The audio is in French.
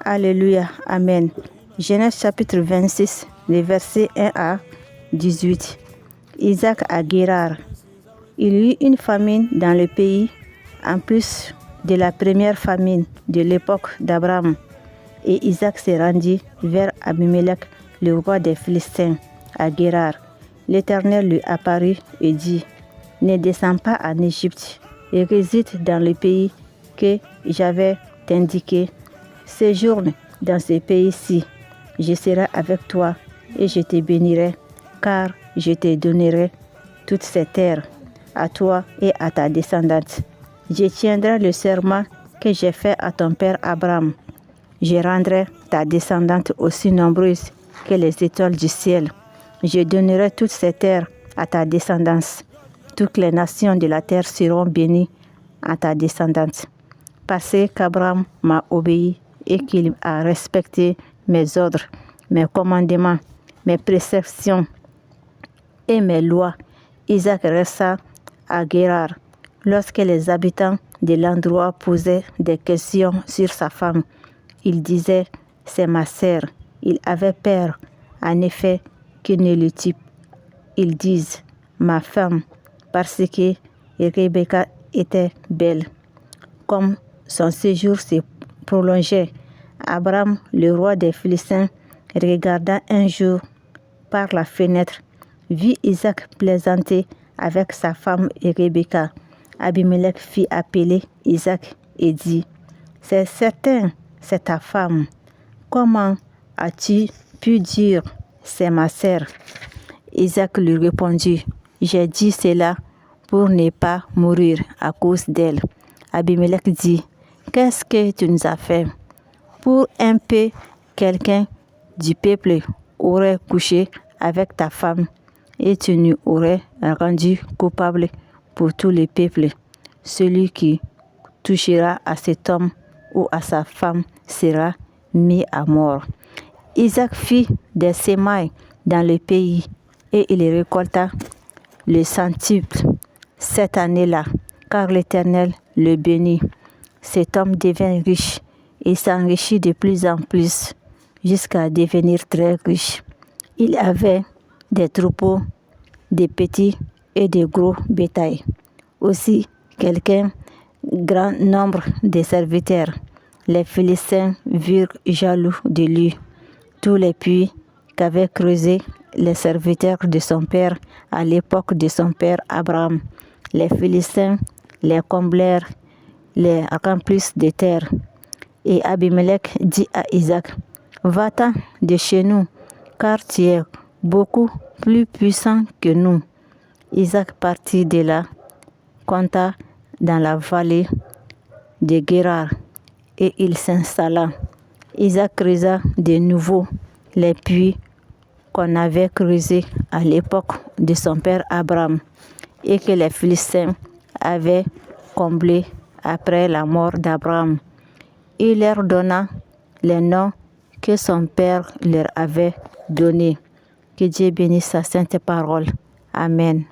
Alléluia. Amen. Genèse chapitre 26, les versets 1 à 18. Isaac à Guérar. Il y eut une famine dans le pays, en plus de la première famine de l'époque d'Abraham. Et Isaac se rendit vers Abimelech, le roi des Philistins, à Guérar. L'Éternel lui apparut et dit, « Ne descends pas en Égypte et réside dans le pays que j'avais indiqué. Séjourne dans ce pays-ci. Je serai avec toi et je te bénirai, car je te donnerai toutes ces terres, à toi et à ta descendance. Je tiendrai le serment que j'ai fait à ton père Abraham. Je rendrai ta descendante aussi nombreuse que les étoiles du ciel. Je donnerai toutes ces terres à ta descendance. Toutes les nations de la terre seront bénies à ta descendance. Parce qu'Abraham m'a obéi et qu'il a respecté mes ordres, mes commandements, mes préceptions et mes lois, Isaac resta à Guérar. Lorsque les habitants de l'endroit posaient des questions sur sa femme, il disait, « C'est ma sœur. » Il avait peur, en effet, qu'il ne le tue. Ils disent, « Ma femme », parce que Rebecca était belle. Comme son séjour se prolongeait, Abraham, le roi des Philistins, regarda un jour par la fenêtre, vit Isaac plaisanter avec sa femme Rebecca. Abimelech fit appeler Isaac et dit, « C'est certain, c'est ta femme. Comment as-tu pu dire, c'est ma sœur ?» Isaac lui répondit, « J'ai dit cela pour ne pas mourir à cause d'elle. » Abimelech dit, « Qu'est-ce que tu nous as fait? Pour un peu, quelqu'un du peuple aurait couché avec ta femme et tu nous aurais rendu coupable pour tout le peuple. Celui qui touchera à cet homme ou à sa femme sera mis à mort. » Isaac fit des semailles dans le pays et il récolta le centuple cette année-là, car l'Éternel le bénit. Cet homme devint riche et s'enrichit de plus en plus jusqu'à devenir très riche. Il avait des troupeaux, des petits et des gros bétails. Aussi, quelqu'un grand nombre de serviteurs. Les Philistins virent jaloux de lui tous les puits qu'avaient creusés les serviteurs de son père à l'époque de son père Abraham. Les Philistins les comblèrent, les remplissent de terre. Et Abimelech dit à Isaac, « Va-t'en de chez nous, car tu es beaucoup plus puissant que nous. » Isaac partit de là, compta dans la vallée de Guérar, et il s'installa. Isaac creusa de nouveau les puits qu'on avait creusés à l'époque de son père Abraham et que les Philistins avaient comblés après la mort d'Abraham. Il leur donna les noms que son père leur avait donnés. Que Dieu bénisse sa sainte parole. Amen.